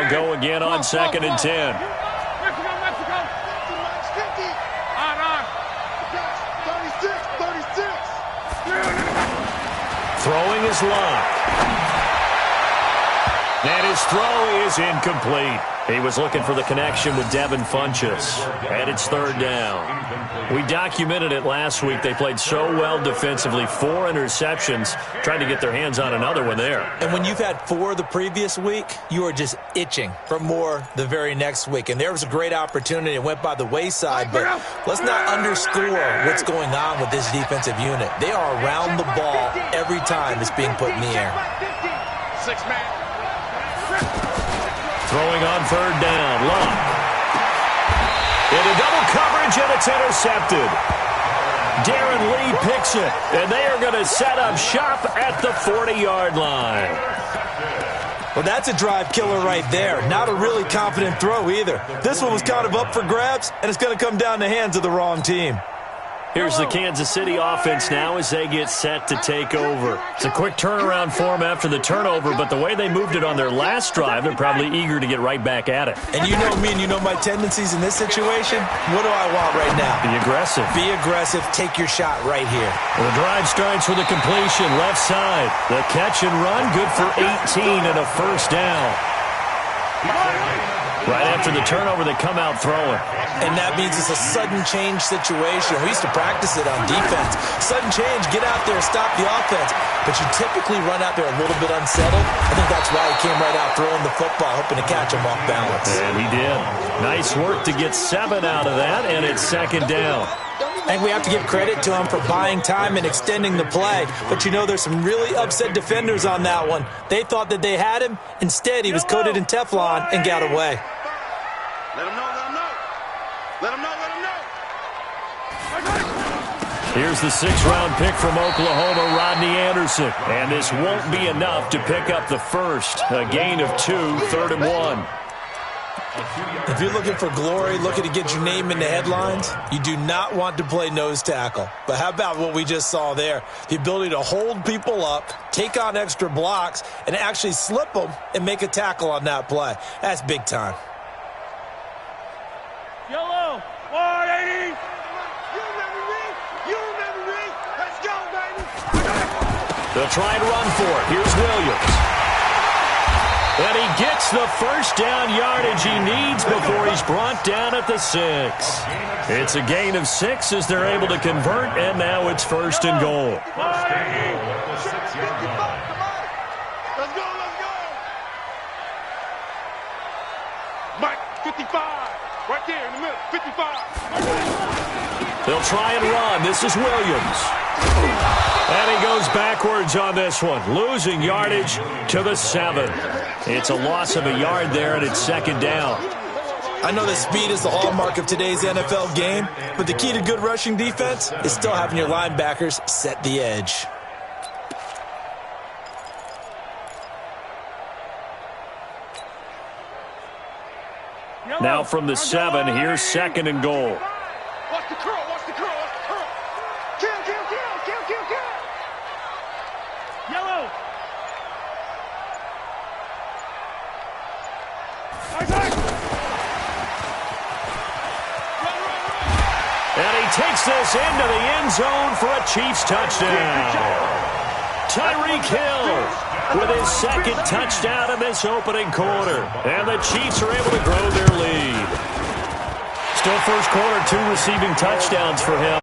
they'll go again on 2nd and 10. Throwing is locked. And his throw is incomplete. He was looking for the connection with Devin Funchess. And it's 3rd down. We documented it last week. They played so well defensively. 4 interceptions. Trying to get their hands on another one there. And when you've had 4 the previous week, you are just itching for more the very next week. And there was a great opportunity. It went by the wayside. But let's not underscore what's going on with this defensive unit. They are around the ball every time it's being put in the air. 6-man. Throwing on 3rd down. Luck. Into double coverage, and it's intercepted. Darren Lee picks it, and they are going to set up shop at the 40-yard line. Well, that's a drive killer right there. Not a really confident throw either. This one was kind of up for grabs, and it's going to come down the hands of the wrong team. Here's the Kansas City offense now as they get set to take over. It's a quick turnaround for them after the turnover, but the way they moved it on their last drive, they're probably eager to get right back at it. And you know me and you know my tendencies in this situation. What do I want right now? Be aggressive. Be aggressive. Take your shot right here. Well, the drive starts with a completion, left side. The catch and run, good for 18 and a 1st down. Right after the turnover, they come out throwing. And that means it's a sudden change situation. We used to practice it on defense. Sudden change, get out there, stop the offense. But you typically run out there a little bit unsettled. I think that's why he came right out throwing the football, hoping to catch him off balance. And he did. Nice work to get 7 out of that, and it's 2nd down. I think we have to give credit to him for buying time and extending the play. But you know, there's some really upset defenders on that one. They thought that they had him. Instead, he was coated in Teflon and got away. Let him know, let him know. Let him know, let him know. Here's the 6th-round pick from Oklahoma, Rodney Anderson. And this won't be enough to pick up the first. A gain of 2, 3rd and 1. If you're looking for glory, looking to get your name in the headlines, you do not want to play nose tackle. But how about what we just saw there? The ability to hold people up, take on extra blocks, and actually slip them and make a tackle on that play. That's big time. Yellow, 180. You remember me. Let's go, baby. They'll try and run for it. Here's Williams. And he gets the first down yardage he needs before he's brought down at the 6. It's a gain of 6 as they're able to convert, and now it's 1st and goal. Let's go, let's go. Mike, 55. Right there in the middle, 55. They'll try and run. This is Williams. And he goes backwards on this one, losing yardage to the 7. It's a loss of a yard there, and it's 2nd down. I know that speed is the hallmark of today's NFL game, but the key to good rushing defense is still having your linebackers set the edge. Now from the 7, here's 2nd and goal. Watch the curl, watch the curl, watch the curl. Kill, kill, kill, kill, kill, kill. Yellow. And he takes this into the end zone for a Chiefs touchdown. Tyreek Hill with his 2nd touchdown in this opening quarter. And the Chiefs are able to grow their lead. Still first quarter, 2 receiving touchdowns for him.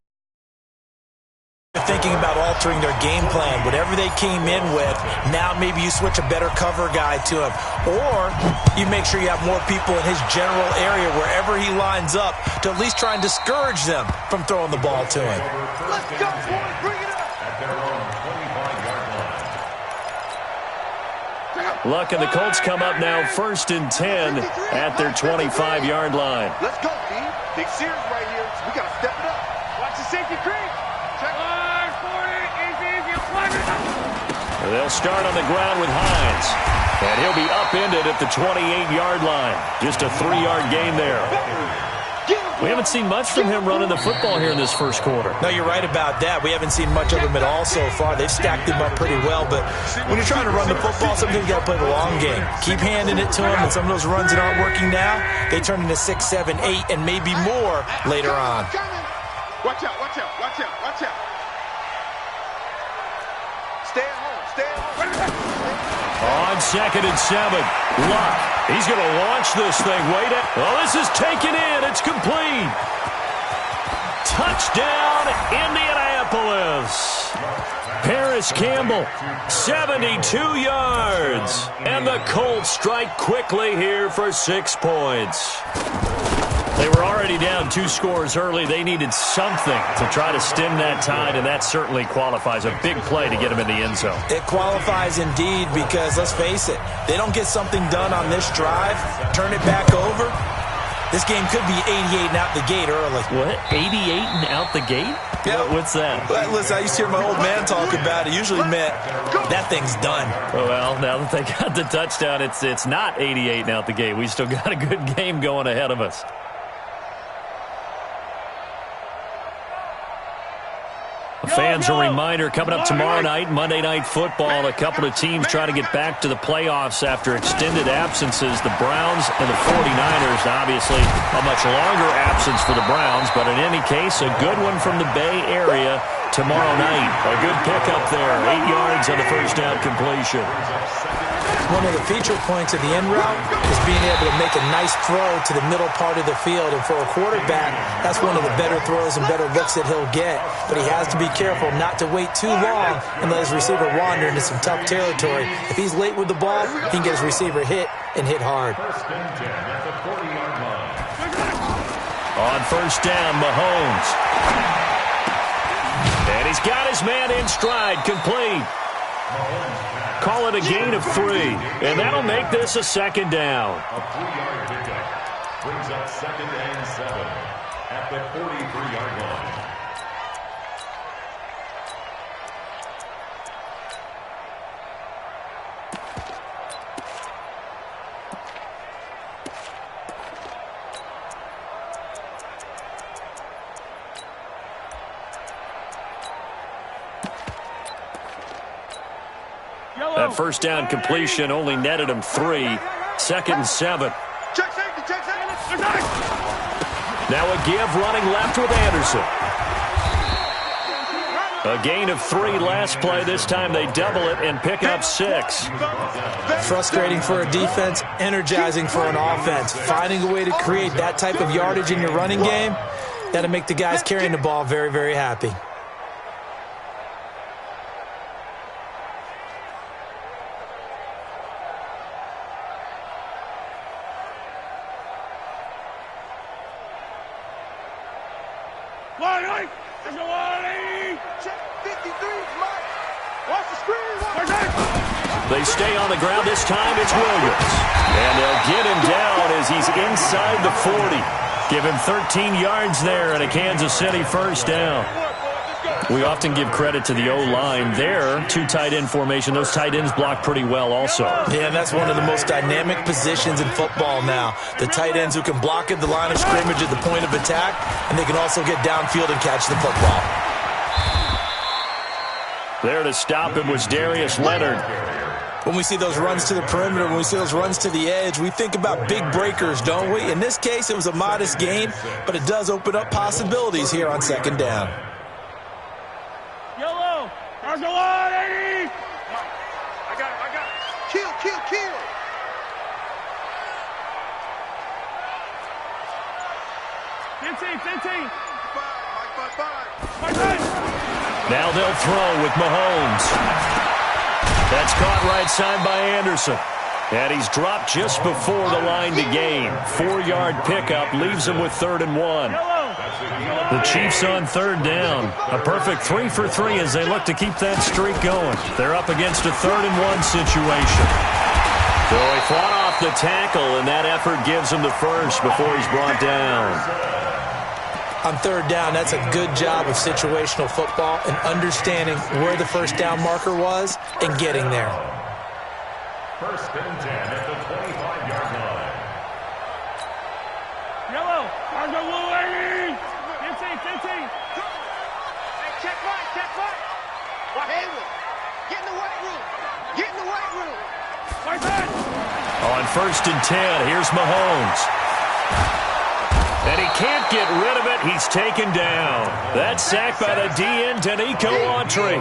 Thinking about altering their game plan, whatever they came in with, now maybe you switch a better cover guy to him. Or you make sure you have more people in his general area wherever he lines up to at least try and discourage them from throwing the ball to him. Let's go, boys, bring it up. Luck and the Colts come up now 1st and 10 at their 25-yard line. Let's go, D. Big series right here. So we got to step it up. Watch the safety creep. Check. 40, easy, They'll start on the ground with Hines. And he'll be upended at the 28-yard line. Just a 3-yard gain there. We haven't seen much from him running the football here in this first quarter. No, you're right about that. We haven't seen much of him at all so far. They've stacked him up pretty well, but when you're trying to run the football, sometimes you got to play the long game. Keep handing it to him, and some of those runs that aren't working now, they turn into 6, 7, 8, and maybe more later on. Watch out, watch out, watch out, watch out. Stay at home, stay at home. On 2nd and 7, Luck. He's going to launch this thing way down. Oh, this is taken in. It's complete. Touchdown, Indianapolis. Paris Campbell, 72 yards. And the Colts strike quickly here for 6 points. They were already down 2 scores early. They needed something to try to stem that tide, and that certainly qualifies. A big play to get them in the end zone. It qualifies indeed because, let's face it, they don't get something done on this drive, turn it back over, this game could be 88 and out the gate early. What? 88 and out the gate? Yeah. What's that? Well, listen, I used to hear my old man talk about it. Usually meant that thing's done. Well, now that they got the touchdown, it's not 88 and out the gate. We still got a good game going ahead of us. Fans, a reminder, coming up tomorrow night, Monday Night Football, a couple of teams trying to get back to the playoffs after extended absences, the Browns and the 49ers. Obviously, a much longer absence for the Browns, but in any case, a good one from the Bay Area tomorrow night. A good pickup there, 8 yards on the first down completion. One of the feature points of the end route is being able to make a nice throw to the middle part of the field. And for a quarterback, that's one of the better throws and better looks that he'll get. But he has to be careful not to wait too long and let his receiver wander into some tough territory. If he's late with the ball, he can get his receiver hit and hit hard. On first down, Mahomes. And he's got his man in stride, complete. Call it a gain of 3, and that'll make this a second down. A 3-yard pickup brings up 2nd and 7 at the 43-yard line. That first down completion only netted him 3. 2nd and 7. Check safety, check safety. Now a give running left with Anderson. A gain of 3 last play. This time they double it and pick up 6. Frustrating for a defense, energizing for an offense. Finding a way to create that type of yardage in your running game, that'll make the guys carrying the ball very, very happy. They stay on the ground. This time it's Williams. And they'll get him down as he's inside the 40. Give him 13 yards there and a Kansas City first down. We often give credit to the O-line there. 2 tight end formation. Those tight ends block pretty well also. Yeah, and that's one of the most dynamic positions in football now. The tight ends who can block at the line of scrimmage at the point of attack, and they can also get downfield and catch the football. There to stop him was Darius Leonard. When we see those runs to the perimeter, when we see those runs to the edge, we think about big breakers, don't we? In this case, it was a modest gain, but it does open up possibilities here on 2nd down. Yellow! Argelati! I got it. Kill! 15. 5. Now they'll throw with Mahomes. That's caught right side by Anderson. And he's dropped just before the line to gain. 4-yard pickup leaves him with 3rd and 1. The Chiefs on 3rd down. A perfect 3 for 3 as they look to keep that streak going. They're up against a 3rd and 1 situation. So he fought off the tackle, and that effort gives him the first before he's brought down. On 3rd down, that's a good job of situational football and understanding where the first down marker was and getting there. 1st and 10 at the 25-yard line. Yellow! first and 10. Here's Mahomes. And he can't get rid of it. He's taken down. That's sacked by the DN, Danico Autry.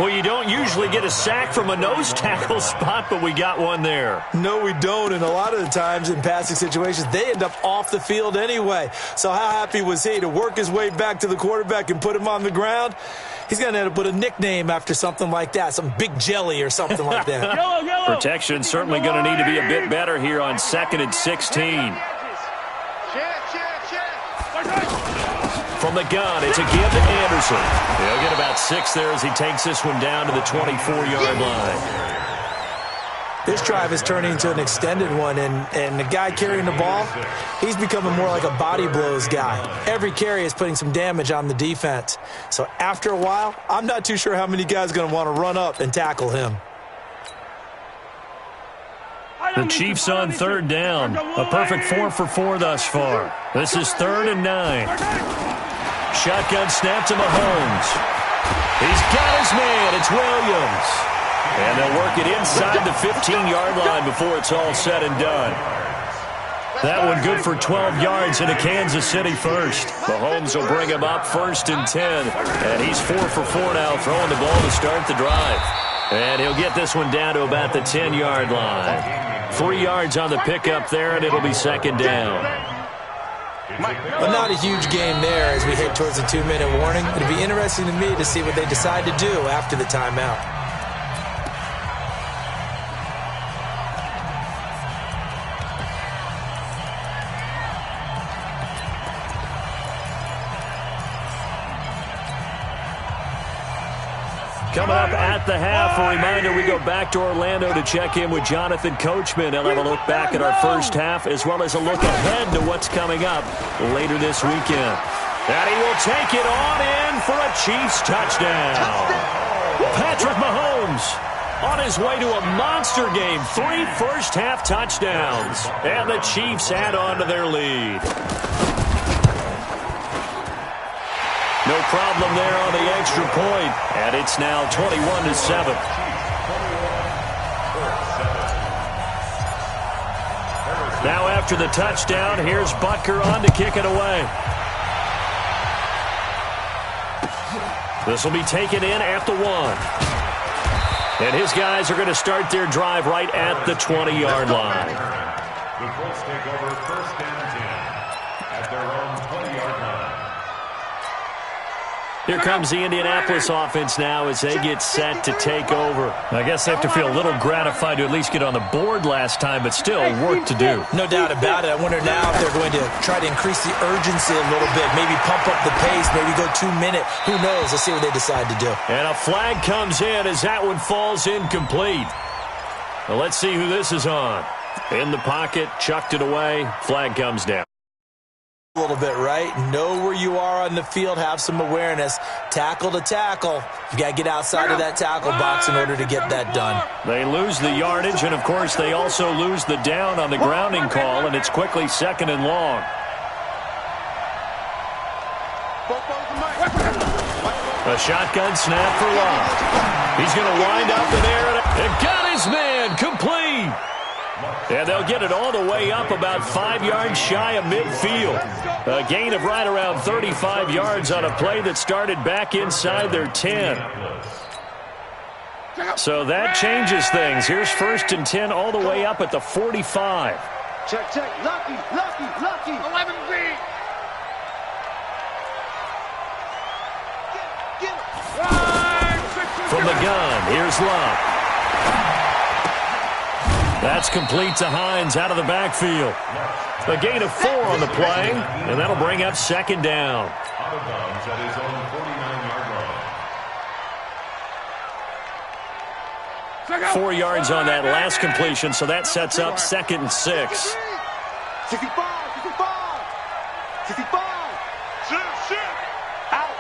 Well, you don't usually get a sack from a nose tackle spot, but we got one there. No, we don't, and a lot of the times in passing situations, they end up off the field anyway. So how happy was he to work his way back to the quarterback and put him on the ground? He's going to end up with a nickname after something like that, some Big Jelly or something like that. Protection certainly going to need to be a bit better here on 2nd and 16. From the gun, it's a give to Anderson. He'll get about 6 there as he takes this one down to the 24-yard line. This drive is turning into an extended one, and the guy carrying the ball, he's becoming more like a body blows guy. Every carry is putting some damage on the defense. So after a while, I'm not too sure how many guys are going to want to run up and tackle him. The Chiefs on 3rd down. A perfect 4 for 4 thus far. This is 3rd and 9. Shotgun snap to Mahomes. He's got his man. It's Williams. And they'll work it inside the 15-yard line before it's all said and done. That one good for 12 yards into Kansas City first. Mahomes will bring him up 1st and 10. And he's 4 for 4 now, throwing the ball to start the drive. And he'll get this one down to about the 10-yard line. 3 yards on the pickup there, and it'll be 2nd down. But not a huge game there as we head towards the 2-minute warning. It'll be interesting to me to see what they decide to do after the timeout. Coming up at the half, a reminder, we go back to Orlando to check in with Jonathan Coachman. He'll have a look back at our first half as well as a look ahead to what's coming up later this weekend. And he will take it on in for a Chiefs touchdown. Patrick Mahomes on his way to a monster game. 3 first-half touchdowns. And the Chiefs add on to their lead. No problem there on the extra point, and it's now 21-7. Now after the touchdown, here's Butker on to kick it away. This will be taken in at the 1. And his guys are going to start their drive right at the 20-yard line. The Colts take over 1st and 10 at their own 20-yard line. Here comes the Indianapolis offense now as they get set to take over. I guess they have to feel a little gratified to at least get on the board last time, but still work to do. No doubt about it. I wonder now if they're going to try to increase the urgency a little bit, maybe pump up the pace, maybe go 2-minute. Who knows? Let's see what they decide to do. And a flag comes in as that one falls incomplete. Well, let's see who this is on. In the pocket, chucked it away, flag comes down. A little bit, right? Know where you are on the field, have some awareness. Tackle to tackle. You got to get outside of that tackle box in order to get that done. They lose the yardage, and of course they also lose the down on the grounding call, and it's quickly 2nd and long. A shotgun snap for Love. He's going to wind up in there and got his man complete. And they'll get it all the way up about 5 yards shy of midfield. A gain of right around 35 yards on a play that started back inside their 10. So that changes things. Here's 1st and 10 all the way up at the 45. Check, check. Lucky. 11 feet. From the gun, here's Love. That's complete to Hines out of the backfield. A gain of 4 on the play, and that'll bring up 2nd down. Out of bounds at his own 49-yard line. 4 yards on that last completion, so that sets up 2nd and 6. 65. Shit. Out.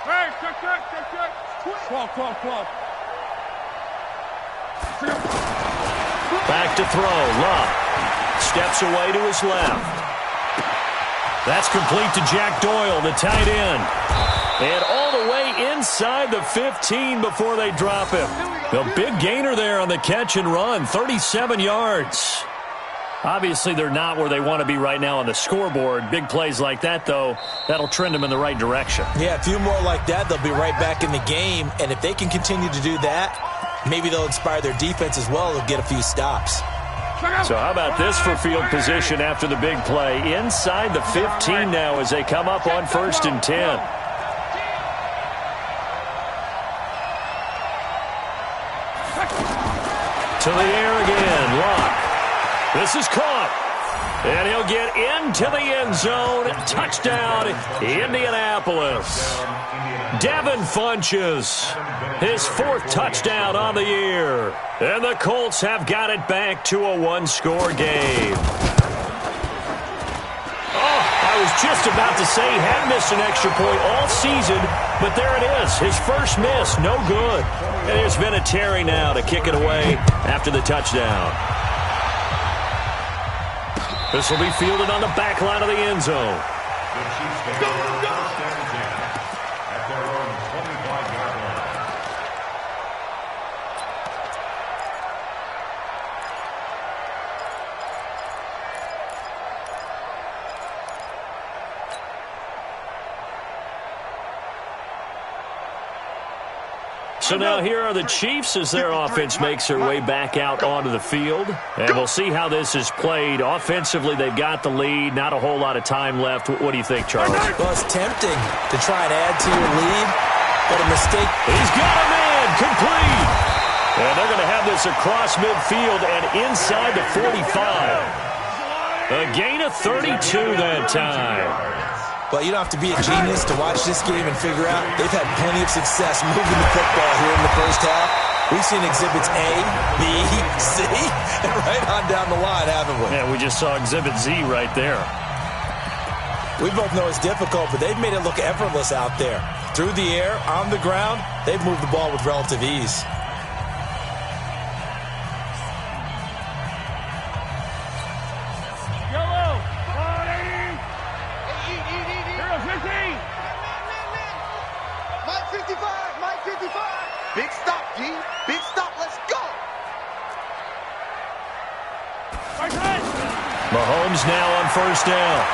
Hey, check. 12. Back to throw. Love steps away to his left. That's complete to Jack Doyle, the tight end. And all the way inside the 15 before they drop him. A big gainer there on the catch and run, 37 yards. Obviously, they're not where they want to be right now on the scoreboard. Big plays like that, though, that'll trend them in the right direction. Yeah, a few more like that, they'll be right back in the game. And if they can continue to do that, maybe they'll inspire their defense as well. They'll get a few stops. So how about this for field position after the big play? Inside the 15 now as they come up on 1st and 10. To the air again, Locke. This is caught. And he'll get into the end zone. Touchdown, Indianapolis. Devin Funches, his 4th touchdown on the year. And the Colts have got it back to a 1-score game. Oh, I was just about to say he had missed an extra point all season, but there it is, his first miss, no good. And there's Vinatieri now to kick it away after the touchdown. This will be fielded on the back line of the end zone. The Chiefs take over 1st and 10 at their own 25-yard line. So now here are the Chiefs as their offense makes their way back out onto the field. And we'll see how this is played. Offensively, they've got the lead. Not a whole lot of time left. What do you think, Charles? Well, it's tempting to try and add to your lead, but a mistake. He's got a man, complete. And they're going to have this across midfield and inside the 45. A gain of 32 that time. But you don't have to be a genius to watch this game and figure out they've had plenty of success moving the football here in the first half. We've seen exhibits A, B, C, and right on down the line, haven't we? Yeah, we just saw exhibit Z right there. We both know it's difficult, but they've made it look effortless out there. Through the air, on the ground, they've moved the ball with relative ease. Big stop, G. Big stop. Let's go. Mahomes now on 1st down.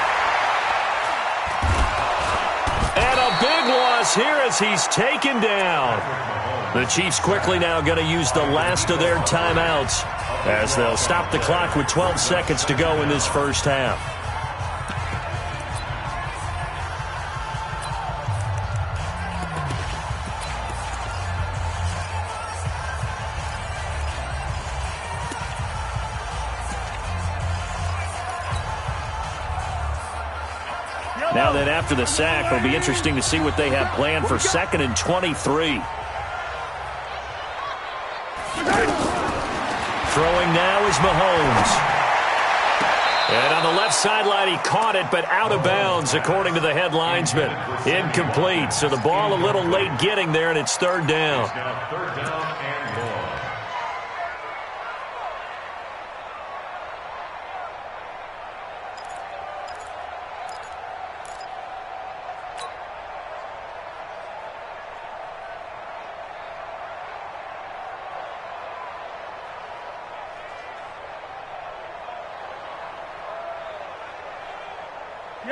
And a big loss here as he's taken down. The Chiefs quickly now going to use the last of their timeouts as they'll stop the clock with 12 seconds to go in this first half. Now then, after the sack, it'll be interesting to see what they have planned for 2nd and 23. Throwing now is Mahomes. And on the left sideline, he caught it, but out of bounds, according to the head linesman. Incomplete, so the ball a little late getting there, and it's 3rd down. Now 3rd down and long.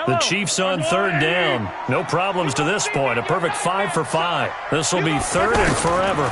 The Chiefs on 3rd down. No problems to this point. A perfect 5 for 5. This will be 3rd and forever.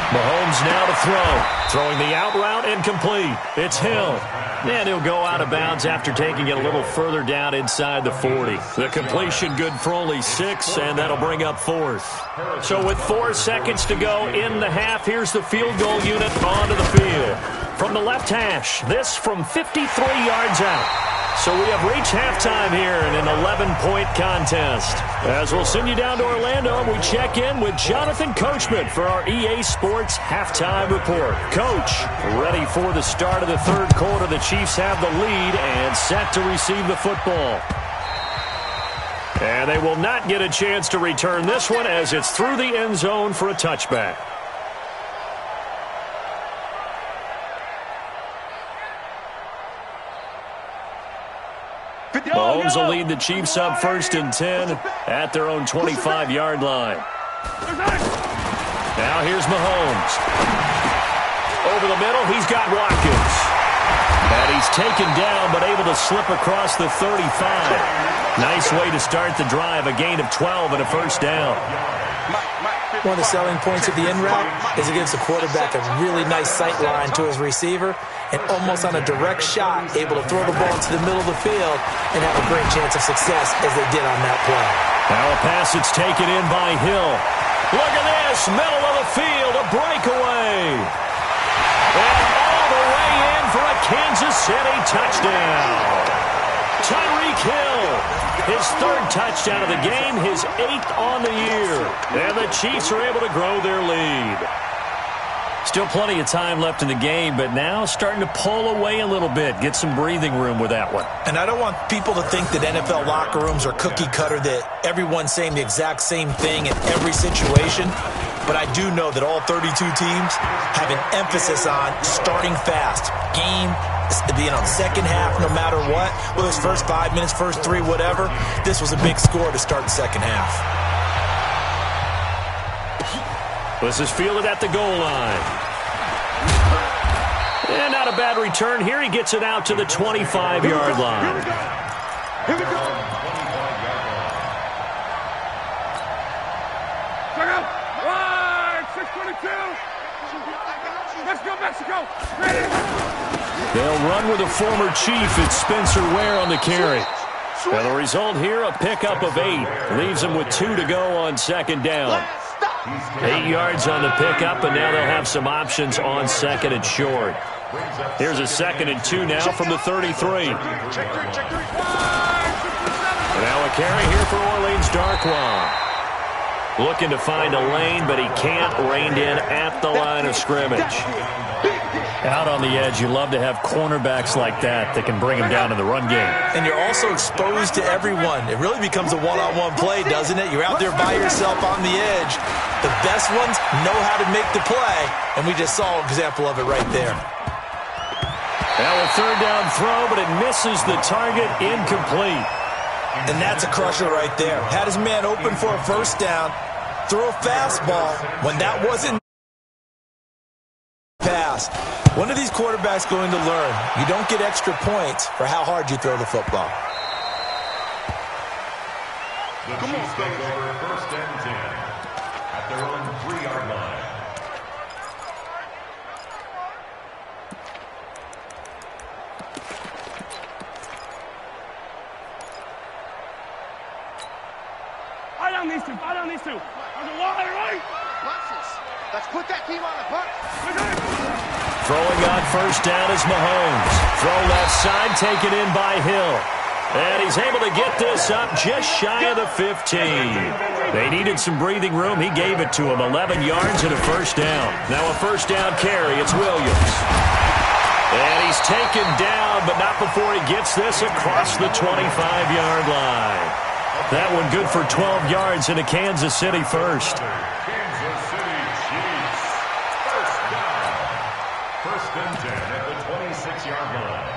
Mahomes now to throw. Throwing the out route incomplete. It's Hill. And he'll go out of bounds after taking it a little further down inside the 40. The completion good for only 6, and that'll bring up 4th. So with 4 seconds to go in the half, here's the field goal unit onto the field. From the left hash, this from 53 yards out. So we have reached halftime here in an 11-point contest. As we'll send you down to Orlando, and we check in with Jonathan Coachman for our EA Sports Halftime Report. Coach, ready for the start of the 3rd quarter. The Chiefs have the lead and set to receive the football. And they will not get a chance to return this one as it's through the end zone for a touchback. Mahomes will lead the Chiefs up 1st and 10 at their own 25-yard line. Now here's Mahomes. Over the middle, he's got Watkins. And he's taken down, but able to slip across the 35. Nice way to start the drive, a gain of 12 and a 1st down. One of the selling points of the in route is it gives the quarterback a really nice sight line to his receiver and almost on a direct shot able to throw the ball into the middle of the field and have a great chance of success as they did on that play. Now a pass that's taken in by Hill. Look at this, middle of the field, a breakaway. And all the way in for a Kansas City touchdown. Tyreek Hill, his 3rd touchdown of the game, his 8th on the year. And the Chiefs are able to grow their lead. Still plenty of time left in the game, but now starting to pull away a little bit. Get some breathing room with that one. And I don't want people to think that NFL locker rooms are cookie cutter, that everyone's saying the exact same thing in every situation. But I do know that all 32 teams have an emphasis on starting fast. Game, second half, no matter what. Whether it's first 5 minutes, first 3, whatever. This was a big score to start the second half. This is fielded at the goal line. And not a bad return here. He gets it out to the 25-yard line. Here we go. Check out. Right, 622. Let's go, Mexico. Ready? They'll run with a former Chief. It's Spencer Ware on the carry. Well, the result here, a pickup of 8. Leaves them with 2 to go on 2nd down. 8 yards on the pickup, and now they'll have some options on 2nd and short. Here's a 2nd and 2 now from the 33. And now a carry here for Orleans Darkwa. Looking to find a lane, but he can't. Reined in at the line of scrimmage. Out on the edge, you love to have cornerbacks like that can bring him down in the run game. And you're also exposed to everyone. It really becomes a one-on-one play, doesn't it? You're out there by yourself on the edge. The best ones know how to make the play, and we just saw an example of it right there. Now a 3rd down throw, but it misses the target, incomplete. And that's a crusher right there. Had his man open for a 1st down, throw a fastball when that wasn't pass. When are these quarterbacks going to learn? You don't get extra points for how hard you throw the football. The Chiefs take over 1st and 10 at their own 3-yard line. I don't need to. There's a wide right. Let's put that team on the punt. Throwing on 1st down is Mahomes. Throw left side, taken in by Hill. And he's able to get this up just shy of the 15. They needed some breathing room. He gave it to him. 11 yards and a 1st down. Now a 1st down carry. It's Williams. And he's taken down, but not before he gets this across the 25-yard line. That one good for 12 yards and a Kansas City 1st. Kansas City Chiefs. 1st down. 1st and 10 at the 26-yard line.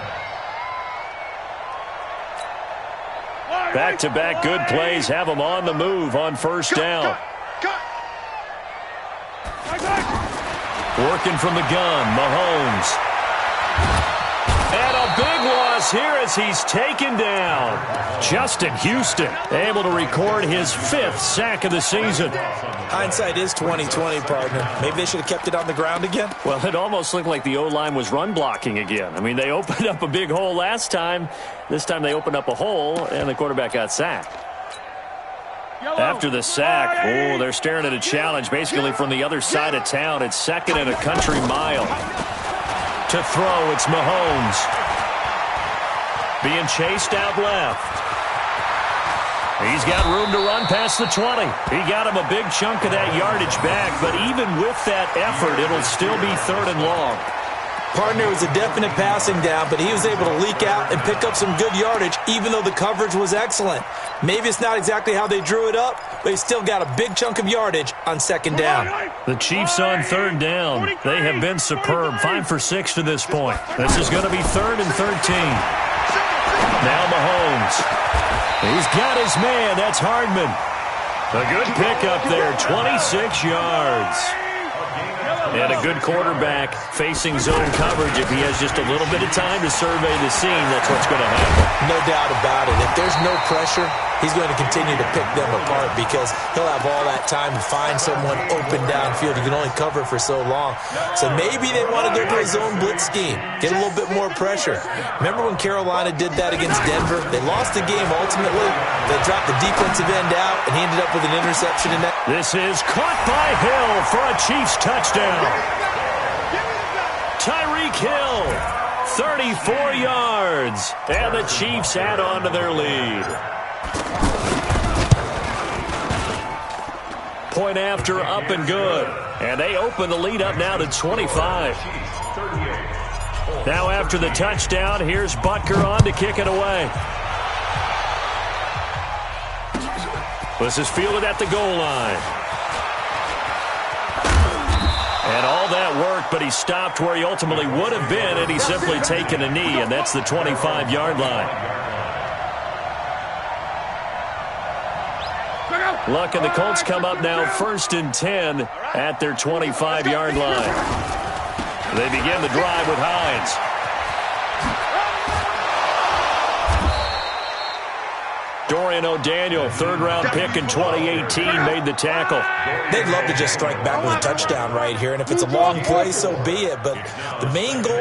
Back-to-back good plays have them on the move on 1st down. Working from the gun, Mahomes. And a big loss here as he's taken down. Justin Houston able to record his 5th sack of the season. Hindsight is 20/20, partner. Maybe they should have kept it on the ground again. Well, it almost looked like the O-line was run blocking again. I mean, they opened up a big hole last time. This time they opened up a hole, and the quarterback got sacked. After the sack, they're staring at a challenge basically from the other side of town. It's 2nd and a country mile. To throw, it's Mahomes. Being chased out left. He's got room to run past the 20. He got him a big chunk of that yardage back, but even with that effort, it'll still be 3rd and long. Partner was a definite passing down, but he was able to leak out and pick up some good yardage, even though the coverage was excellent. Maybe it's not exactly how they drew it up, but he still got a big chunk of yardage on 2nd down. The Chiefs on 3rd down. They have been superb. 5 for 6 to this point. This is going to be 3rd and 13. Now Mahomes. He's got his man. That's Hardman. A good pickup there, 26 yards. And a good quarterback facing zone coverage. If he has just a little bit of time to survey the scene, that's what's going to happen. No doubt about it. If there's no pressure, he's going to continue to pick them apart because he'll have all that time to find someone open downfield. He can only cover for so long. So maybe they want to go to a zone blitz scheme, get a little bit more pressure. Remember when Carolina did that against Denver? They lost the game ultimately. They dropped the defensive end out, and he ended up with an interception in that. This is caught by Hill for a Chiefs touchdown. Tyreek Hill, 34 yards, and the Chiefs add on to their lead. Point after, up and good. And they open the lead up now to 25. Now after the touchdown, here's Butker on to kick it away. This is fielded at the goal line. And all that work, but he stopped where he ultimately would have been, and he's simply taken a knee, and that's the 25-yard line. Luck and the Colts come up now 1st and 10 at their 25-yard line. They begin the drive with Hines. Dorian O'Daniel, 3rd-round pick in 2018, made the tackle. They'd love to just strike back with a touchdown right here, and if it's a long play, so be it. But the main goal,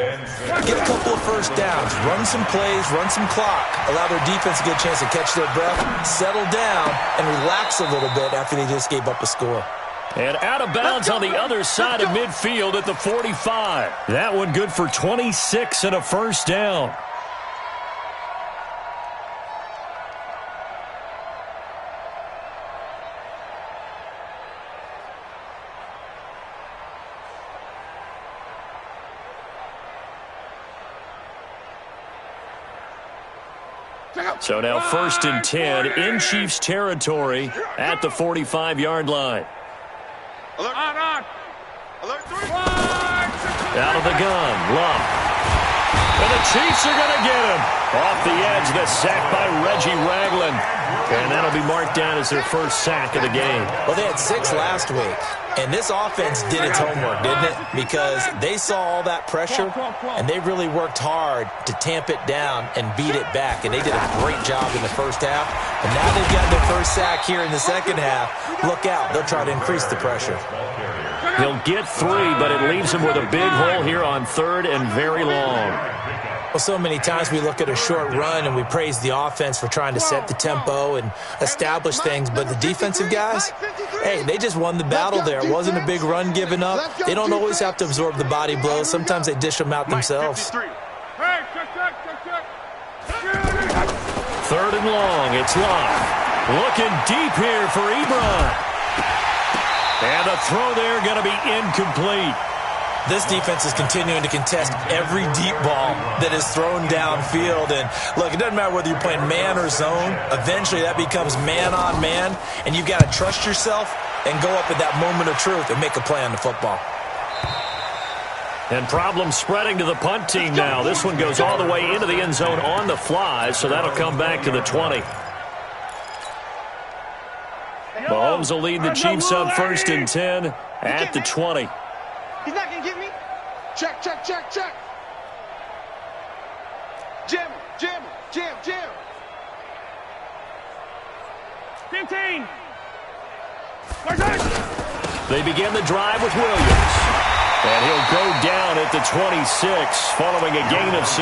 get a couple of first downs, run some plays, run some clock, allow their defense a good chance to catch their breath, settle down, and relax a little bit after they just gave up a score. And out of bounds on the other side of midfield at the 45. That one good for 26 and a first down. So now 1st and 10 in Chiefs territory at the 45-yard line. Alert. On. Alert 3. Out of the gun, Love. And the Chiefs are going to get him. Off the edge, the sack by Reggie Ragland. And that'll be marked down as their first sack of the game. Well, they had 6 last week. And this offense did its homework, didn't it? Because they saw all that pressure, and they really worked hard to tamp it down and beat it back. And they did a great job in the first half. And now they've got their first sack here in the second half. Look out. They'll try to increase the pressure. He'll get 3, but it leaves him with a big hole here on 3rd and very long. Well, so many times we look at a short run and we praise the offense for trying to set the tempo and establish things, but the defensive guys, hey, they just won the battle there. It wasn't a big run given up. They don't always have to absorb the body blows. Sometimes they dish them out themselves. 3rd and long, it's Love. Looking deep here for Ebron. And the throw there going to be incomplete. This defense is continuing to contest every deep ball that is thrown downfield. And, look, it doesn't matter whether you're playing man or zone. Eventually that becomes man-on-man, and you've got to trust yourself and go up at that moment of truth and make a play on the football. And problem spreading to the punt team now. This one goes all the way into the end zone on the fly, so that'll come back to the 20. Mahomes will lead the Chiefs up 1st and 10 at the 20. He's not going to get me. Check. Jam. 15. They begin the drive with Williams. And he'll go down at the 26 following a gain of 6.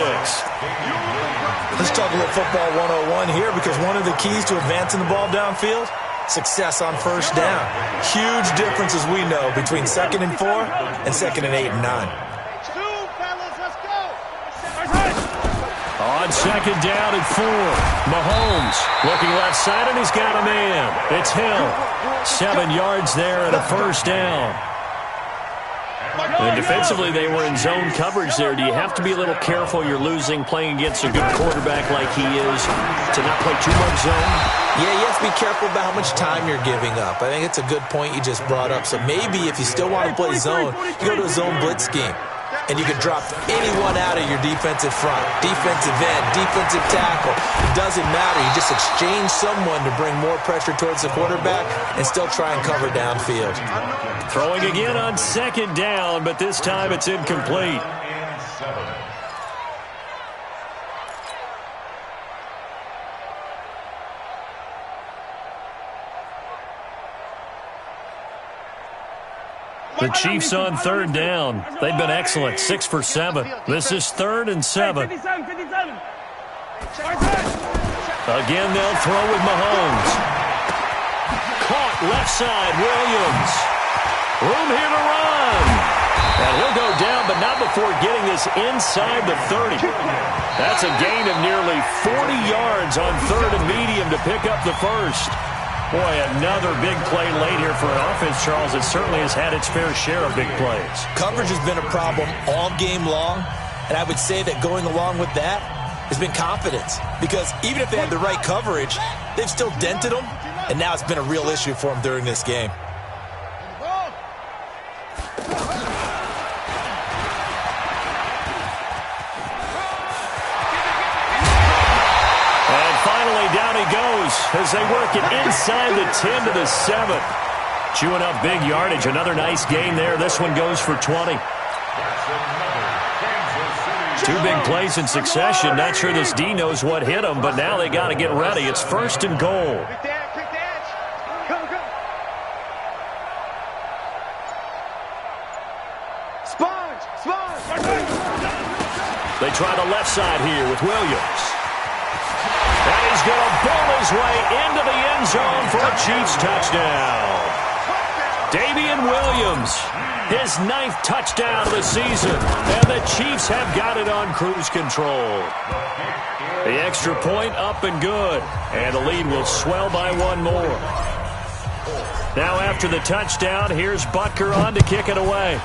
Let's talk a little football 101 here, because one of the keys to advancing the ball downfield, success on first down. Huge difference, as we know, between 2nd and 4 and 2nd and 8 and 9. On 2nd down and 4, Mahomes looking left side, and he's got a man. It's Hill. 7 yards there and a first down. And defensively, they were in zone coverage there. Do you have to be a little careful? You're losing playing against a good quarterback like he is to not play too much zone? Yeah, you have to be careful about how much time you're giving up. I think it's a good point you just brought up. So maybe if you still want to play zone, you go to a zone blitz scheme. and you can drop anyone out of your defensive front, defensive end, defensive tackle. It doesn't matter. You just exchange someone to bring more pressure towards the quarterback and still try and cover downfield. Throwing again on second down, but this time it's incomplete. The Chiefs on third down. They've been excellent, 6 for 7. This is 3rd and 7. Again, they'll throw with Mahomes. Caught left side, Williams. Room here to run. And he'll go down, but not before getting this inside the 30. That's a gain of nearly 40 yards on 3rd and medium to pick up the first. Boy, another big play late here for an offense, Charles. It certainly has had its fair share of big plays. Coverage has been a problem all game long, and I would say that going along with that has been confidence. Because even if they had the right coverage, they've still dented them, and now it's been a real issue for them during this game. Down he goes as they work it inside the 10 to the 7. Chewing up big yardage. Another nice gain there. This one goes for 20. 2 big plays in succession. Not sure this D knows what hit him, but now they got to get ready. It's 1st and goal. They try the left side here with Williams. And he's going to ball his way into the end zone for a Chiefs touchdown. Damian Williams, his 9th touchdown of the season. And the Chiefs have got it on cruise control. The extra point up and good. And the lead will swell by 1 more. Now after the touchdown, here's Butker on to kick it away.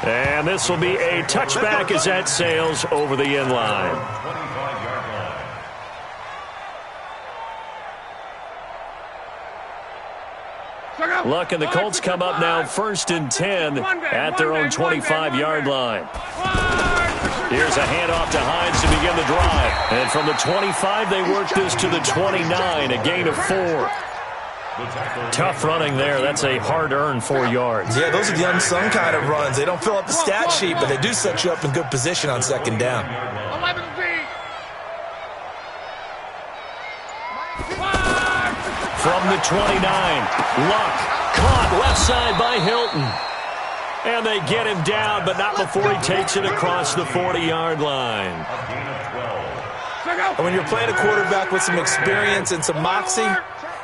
And this will be a touchback as that sails over the end line. Luck and the Colts come up now 1st and 10 at their own 25-yard line. Here's a handoff to Hines to begin the drive. And from the 25, they work this to the 29, a gain of 4. Tough running there. That's a hard-earned 4 yards. Yeah, those are the unsung kind of runs. They don't fill up the stat sheet, but they do set you up in good position on second down. From the 29, Luck caught left side by Hilton. And they get him down, but not before he takes it across the 40-yard line. And when you're playing a quarterback with some experience and some moxie,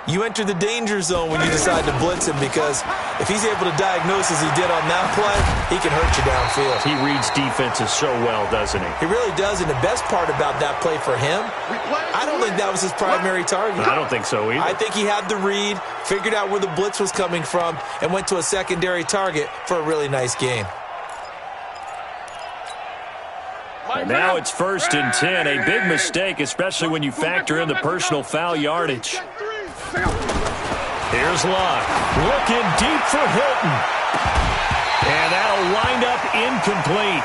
you enter the danger zone when you decide to blitz him, because if he's able to diagnose as he did on that play, he can hurt you downfield. He reads defenses so well, doesn't he? He really does, and the best part about that play for him, I don't think that was his primary target. I don't think so either. I think he had the read, figured out where the blitz was coming from, and went to a secondary target for a really nice game. And now it's 1st and 10, a big mistake, especially when you factor in the personal foul yardage. Here's Luck, looking deep for Hilton. And that'll wind up incomplete.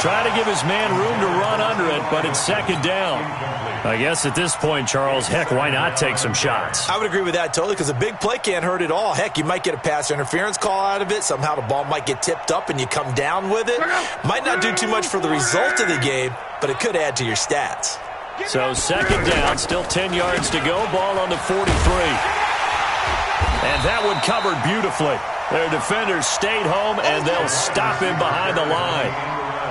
Try to give his man room to run under it, but it's 2nd down. I guess at this point, Charles, heck, why not take some shots? I would agree with that totally, because a big play can't hurt at all. Heck, you might get a pass interference call out of it. Somehow the ball might get tipped up and you come down with it. Might not do too much for the result of the game, but it could add to your stats. So 2nd down, still 10 yards to go. Ball on the 43. And that one covered beautifully. Their defenders stayed home, and they'll stop him behind the line.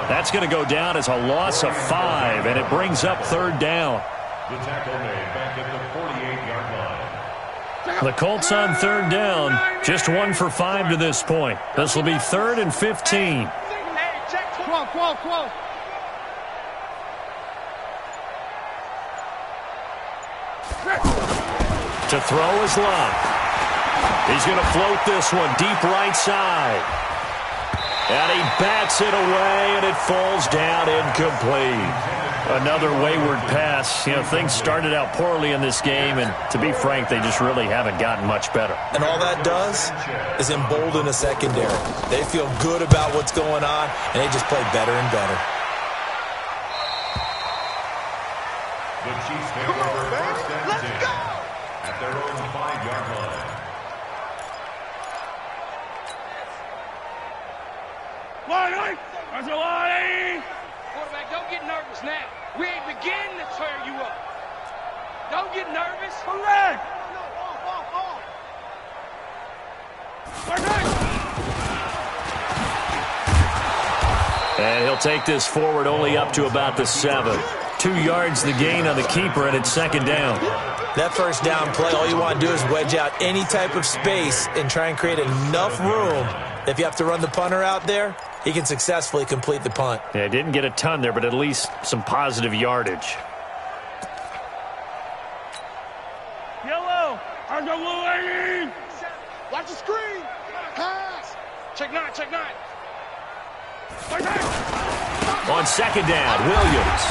That's going to go down as a loss of 5, and it brings up 3rd down. The tackle made back at the 48-yard line. The Colts on 3rd down, just 1 for 5 to this point. This will be 3rd and 15. To throw is Luck. He's going to float this one deep right side. And he bats it away, and it falls down incomplete. Another wayward pass. You know, things started out poorly in this game, and to be frank, they just really haven't gotten much better. And all that does is embolden a secondary. They feel good about what's going on, and they just play better and better. The Chiefs take over first and 10 at their own 5-yard line. Quarterback, don't get nervous now. We ain't beginning to tear you up. Don't get nervous. Correct. And he'll take this forward only up to about the 7. 2 yards the gain on the keeper, and it's second down. That first down play, all you want to do is wedge out any type of space and try and create enough room. If you have to run the punter out there, he can successfully complete the punt. Yeah, didn't get a ton there, but at least some positive yardage. Yellow. Watch the screen. Pass. Check 9, check 9. On second down, Williams.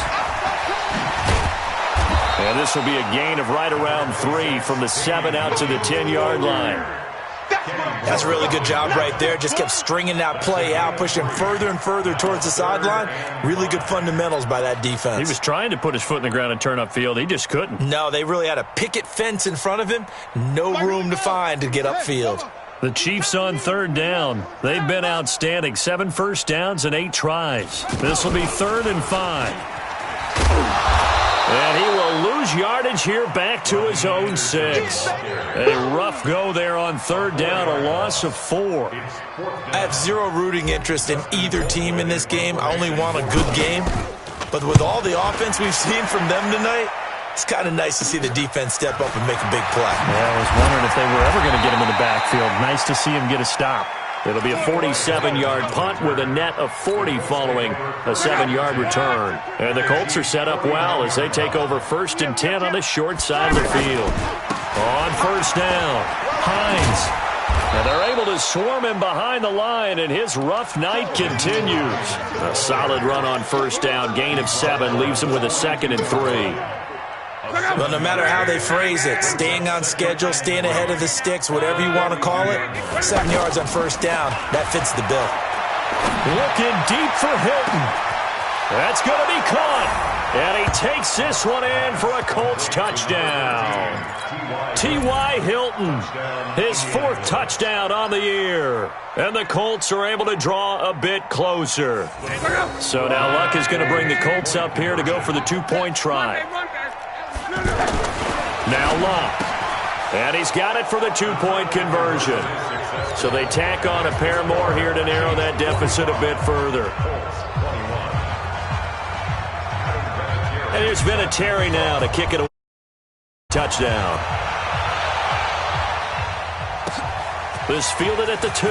And this will be a gain of right around 3 from the 7 out to the 10-yard line. That's a really good job right there. Just kept stringing that play out, pushing further and further towards the sideline. Really good fundamentals by that defense. He was trying to put his foot in the ground and turn upfield. He just couldn't. No, they really had a picket fence in front of him. No room to find to get upfield. The Chiefs on third down. They've been outstanding. 7 first downs and 8 tries. This will be 3rd and 5. And he will lose yardage here back to his own 6. A rough go there on third down, a loss of 4. I have zero rooting interest in either team in this game. I only want a good game. But with all the offense we've seen from them tonight, it's kind of nice to see the defense step up and make a big play. Yeah, I was wondering if they were ever going to get him in the backfield. Nice to see him get a stop. It'll be a 47-yard punt with a net of 40 following a 7-yard return. And the Colts are set up well as they take over 1st and 10 on the short side of the field. On first down, Hines. And they're able to swarm him behind the line, and his rough night continues. A solid run on first down, gain of 7, leaves him with a 2nd and 3. Well, no matter how they phrase it, staying on schedule, staying ahead of the sticks, whatever you want to call it, 7 yards on first down, that fits the bill. Looking deep for Hilton. That's going to be caught. And he takes this one in for a Colts touchdown. T.Y. Hilton, his 4th touchdown on the year. And the Colts are able to draw a bit closer. So now Luck is going to bring the Colts up here to go for the 2-point try. Now Luck. And he's got it for the 2-point conversion. So they tack on a pair more here to narrow that deficit a bit further. And there's been a Terry now to kick it away. Touchdown. This fielded at the 2.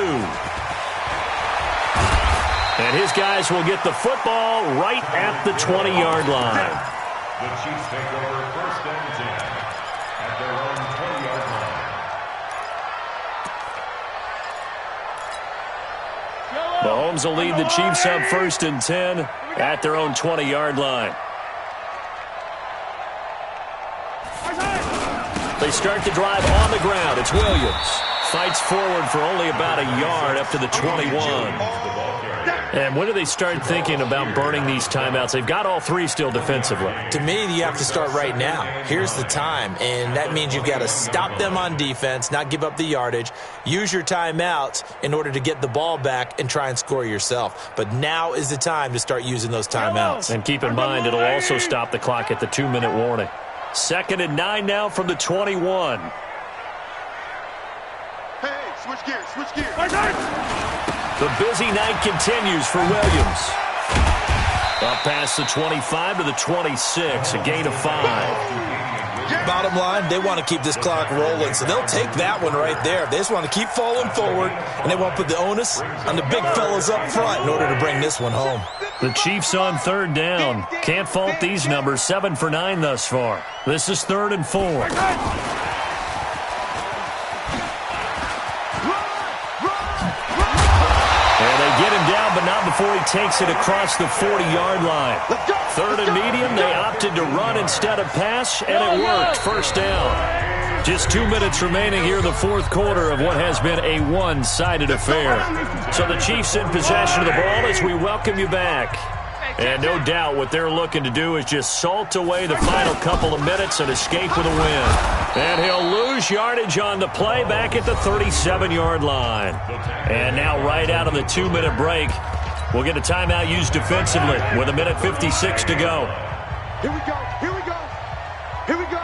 And his guys will get the football right at the 20-yard line. The Chiefs take over 1st and 10 at their own 20-yard line. Mahomes will lead the Chiefs up 1st and 10 at their own 20-yard line. They start the drive on the ground. It's Williams. Fights forward for only about a yard up to the 21. And when do they start thinking about burning these timeouts? They've got all 3 still defensively. To me, you have to start right now. Here's the time, and that means you've got to stop them on defense, not give up the yardage, use your timeouts in order to get the ball back and try and score yourself. But now is the time to start using those timeouts. And keep in mind, it'll also stop the clock at the 2-minute warning. 2nd and 9 now from the 21. Hey, switch gears, switch gears. The busy night continues for Williams. Up past the 25 to the 26, a gain of 5. Bottom line, they want to keep this clock rolling, so they'll take that one right there. They just want to keep falling forward, and they want to put the onus on the big fellas up front in order to bring this one home. The Chiefs on third down. Can't fault these numbers. 7 for 9 thus far. This is 3rd and 4. Get him down, but not before he takes it across the 40-yard line. Third and medium, they opted to run instead of pass, and it worked. First down. Just 2 minutes remaining here in the fourth quarter of what has been a one-sided affair. So the Chiefs in possession of the ball as we welcome you back. And no doubt what they're looking to do is just salt away the final couple of minutes and escape with a win. And he'll lose yardage on the play back at the 37-yard line. And now right out of the 2-minute break, we'll get a timeout used defensively with 1:56 to go. Here we go. Here we go. Here we go.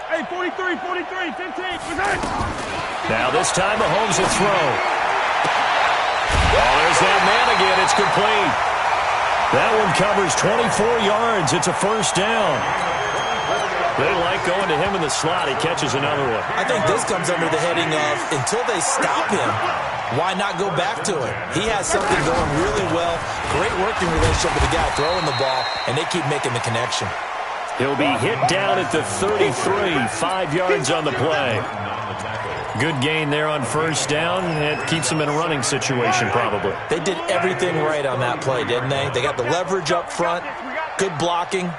Hey, 43, 43, 15. Now this time Mahomes will throw. Oh, there's that man again. It's complete. That one covers 24 yards. It's a first down. They like going to him in the slot. He catches another one. I think this comes under the heading of until they stop him, why not go back to it? He has something going really well. Great working relationship with the guy throwing the ball, and they keep making the connection. He'll be hit down at the 33, 5 yards on the play. Good gain there on first down. It keeps them in a running situation probably. They did everything right on that play, didn't they? They got the leverage up front, good blocking,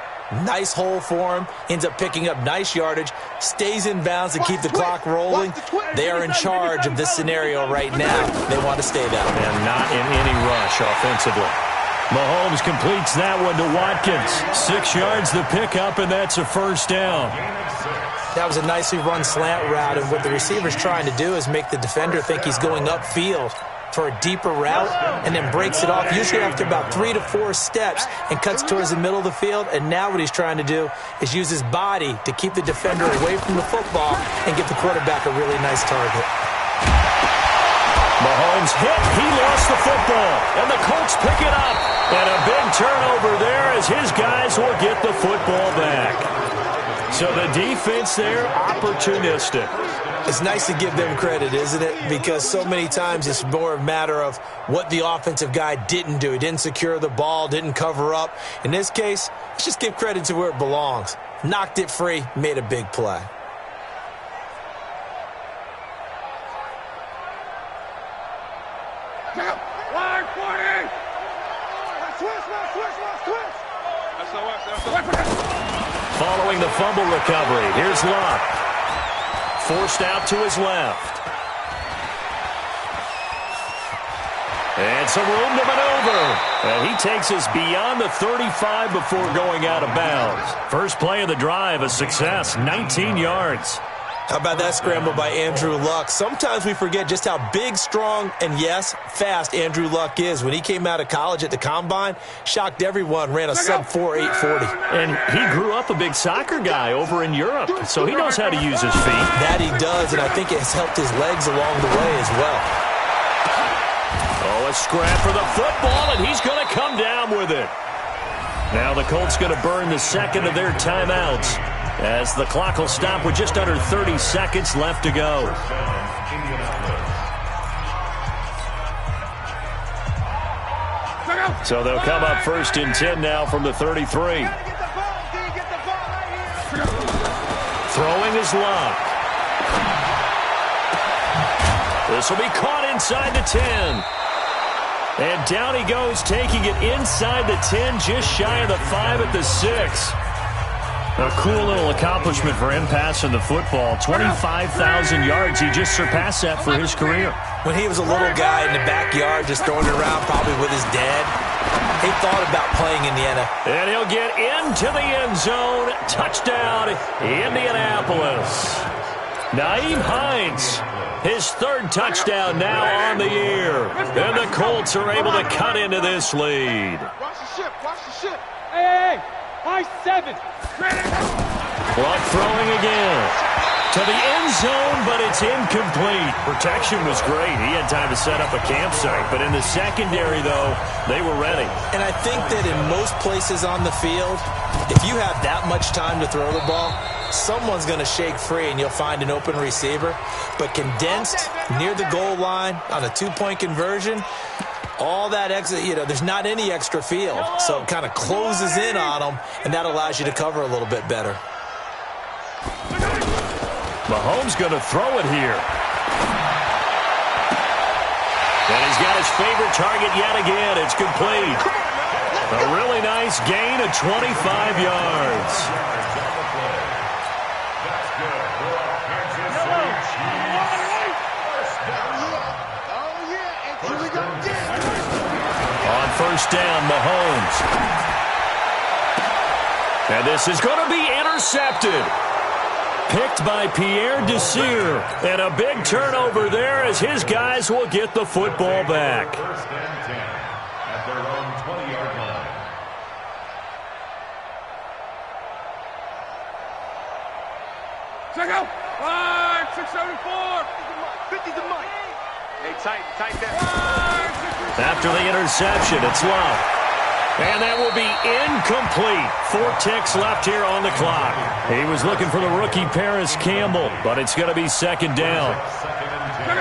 nice hole for him, ends up picking up nice yardage, stays in bounds to keep the clock rolling. They are in charge of this scenario right now. They want to stay that way. And not in any rush offensively. Mahomes completes that one to Watkins. 6 yards the pickup, and that's a first down. That was a nicely run slant route, and what the receiver's trying to do is make the defender think he's going upfield for a deeper route and then breaks it off, usually after about 3 to 4 steps, and cuts towards the middle of the field. And now what he's trying to do is use his body to keep the defender away from the football and give the quarterback a really nice target. Mahomes hit. He lost the football, and the Colts pick it up. And a big turnover there as his guys will get the football back. So the defense there, opportunistic. It's nice to give them credit, isn't it? Because so many times it's more a matter of what the offensive guy didn't do. He didn't secure the ball, didn't cover up. In this case, let's just give credit to where it belongs. Knocked it free, made a big play. Line 40! Following the fumble recovery, here's Luck. Forced out to his left. And some room to maneuver. And he takes us beyond the 35 before going out of bounds. First play of the drive, a success, 19 yards. How about that scramble by Andrew Luck? Sometimes we forget just how big, strong, and yes, fast Andrew Luck is. When he came out of college at the Combine, shocked everyone, ran a sub-4 840. And he grew up a big soccer guy over in Europe, so he knows how to use his feet. That he does, and I think it has helped his legs along the way as well. Oh, a scrap for the football, and he's going to come down with it. Now the Colts going to burn the second of their timeouts, as the clock will stop with just under 30 seconds left to go. So they'll come up first and 10 now from the 33. Throwing is Luck. This will be caught inside the 10. And down he goes, taking it inside the 10, just shy of the 5 at the 6. A cool little accomplishment for him passing the football. 25,000 yards. He just surpassed that for his career. When he was a little guy in the backyard just throwing it around probably with his dad, he thought about playing in the NFL. And he'll get into the end zone. Touchdown, Indianapolis. Nyheim Hines, his third touchdown now on the year. And the Colts are able to cut into this lead. Watch the ship. Watch the ship. Hey, high 7. Luck throwing again. To the end zone, but it's incomplete. Protection was great. He had time to set up a campsite. But in the secondary, though, they were ready. And I think that in most places on the field, if you have that much time to throw the ball, someone's going to shake free and you'll find an open receiver. But condensed near the goal line on a two-point conversion, all that extra, there's not any extra field. So it kind of closes in on them, and that allows you to cover a little bit better. Mahomes going to throw it here. And he's got his favorite target yet again. It's complete. A really nice gain of 25 yards. That's good for a Kansas City Chiefs. First down. Oh, yeah. And here we go again. On first down, Mahomes. And this is going to be intercepted. Picked by Pierre Desir. And a big turnover there as his guys will get the football back. First and 10 at their own 20-yard line. Check out. 674. 50 to Mike. Hey, tight that. After the interception, it's Love. And that will be incomplete. 4 ticks left here on the clock. He was looking for the rookie Paris Campbell, but it's going to be second down.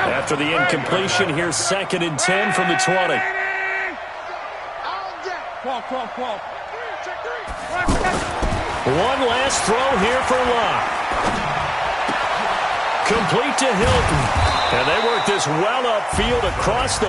After the incompletion, here's second and 10 from the 20. 12. One last throw here for Love. Complete to Hilton. And they work this well upfield across the